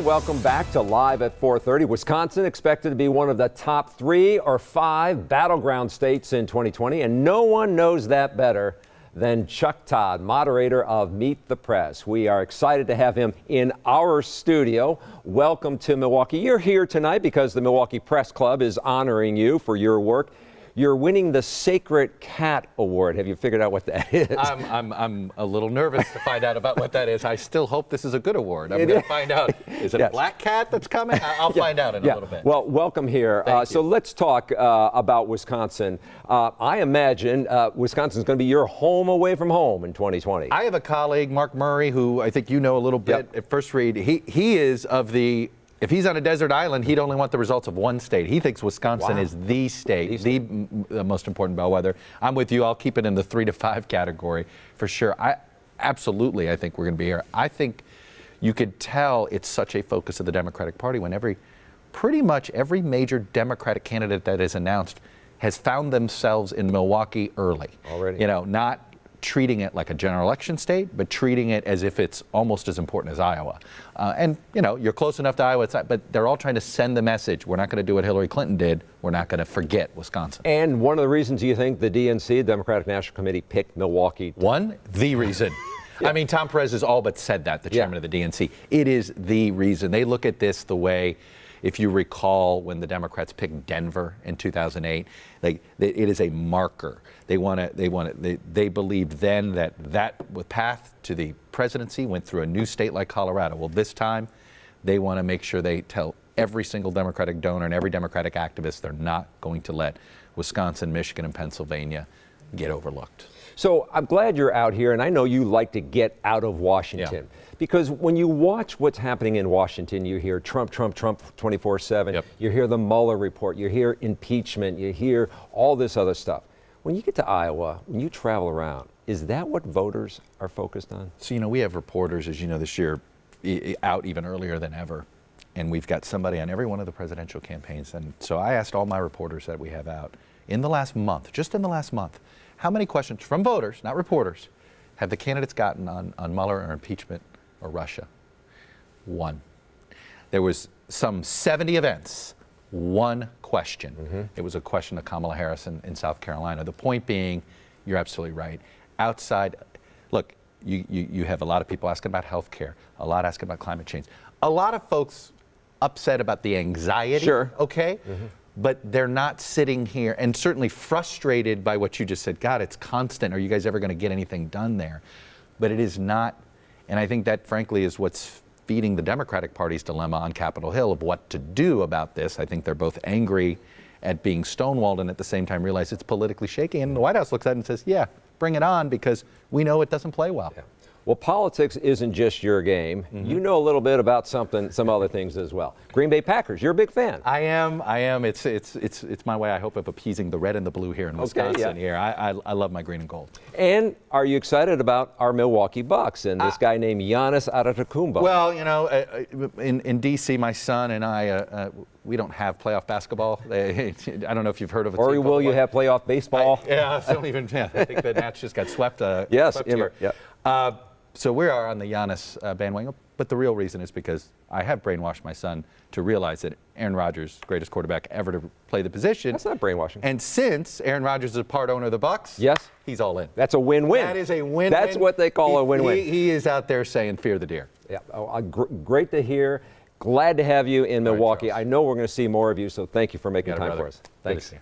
and welcome back to Live at 4:30. Wisconsin expected to be one of the top 3 or 5 battleground states in 2020, and no one knows that better than Chuck Todd, moderator of Meet the Press. We are excited to have him in our studio. Welcome to Milwaukee. You're here tonight because the Milwaukee Press Club is honoring you for your work. You're winning the Sacred Cat Award. Have you figured out what that is? I'm a little nervous to find out about what that is. I still hope this is a good award. I'm going to find out. Is it a black cat that's coming? I'll find out in a little bit. Well, welcome here. So let's talk about Wisconsin. I imagine Wisconsin's going to be your home away from home in 2020. I have a colleague, Mark Murray, who I think you know a little bit at first read. He is of the... If he's on a desert island, he'd only want the results of one state. He thinks Wisconsin is the state, the most important bellwether. I'm with you. I'll keep it in the 3 to 5 category for sure. I think we're going to be here. I think you could tell it's such a focus of the Democratic Party when pretty much every major Democratic candidate that is announced has found themselves in Milwaukee early. Already. You know, not treating it like a general election state, but treating it as if it's almost as important as Iowa. And, you know, you're close enough to Iowa, but they're all trying to send the message. We're not going to do what Hillary Clinton did. We're not going to forget Wisconsin. And one of the reasons you think the DNC, Democratic National Committee, picked Milwaukee? The reason. I mean, Tom Perez has all but said that, the chairman of the DNC. It is the reason. They look at this the way, if you recall, when the Democrats picked Denver in 2008, it is a marker. They believed then that path to the presidency went through a new state like Colorado. Well, this time they want to make sure they tell every single Democratic donor and every Democratic activist they're not going to let Wisconsin, Michigan, and Pennsylvania get overlooked. So I'm glad you're out here, and I know you like to get out of Washington. Because when you watch what's happening in Washington, you hear Trump, Trump, Trump 24/7. You hear the Mueller report. You hear impeachment. You hear all this other stuff. When you get to Iowa, when you travel around, is that what voters are focused on? So, you know, we have reporters, as you know, this year out even earlier than ever. And we've got somebody on every one of the presidential campaigns. And so I asked all my reporters that we have out in the last month, just in the last month, how many questions from voters, not reporters, have the candidates gotten on Mueller or impeachment or Russia? 1. There was some 70 events, 1 question. It was a question of Kamala Harris in South Carolina. The point being, you're absolutely right. Outside, look, you have a lot of people asking about health care, a lot asking about climate change, a lot of folks upset about the anxiety, okay? But they're not sitting here and certainly frustrated by what you just said. God, it's constant. Are you guys ever going to get anything done there? But it is not. And I think that, frankly, is what's feeding the Democratic Party's dilemma on Capitol Hill of what to do about this. I think they're both angry at being stonewalled and at the same time realize it's politically shaky. And the White House looks at it and says, yeah, bring it on, because we know it doesn't play well. Well, politics isn't just your game. You know a little bit about some other things as well. Green Bay Packers, you're a big fan. I am. It's my way, I hope, of appeasing the red and the blue here in Wisconsin. Here, I love my green and gold. And are you excited about our Milwaukee Bucks and this guy named Giannis Antetokounmpo? Well, you know, in D.C., my son and I, we don't have playoff basketball. I don't know if you've heard of it. Or will you have playoff baseball? I think the Nats just got swept. Yes. Swept here. So we are on the Giannis bandwagon, but the real reason is because I have brainwashed my son to realize that Aaron Rodgers, greatest quarterback ever to play the position. That's not brainwashing. And since Aaron Rodgers is a part owner of the Bucks, he's all in. That's a win-win. That is a win-win. That's what they call a win-win. He is out there saying, fear the deer. Yeah, great to hear. Glad to have you in Milwaukee. I know we're going to see more of you, so thank you for making time for us. Thanks.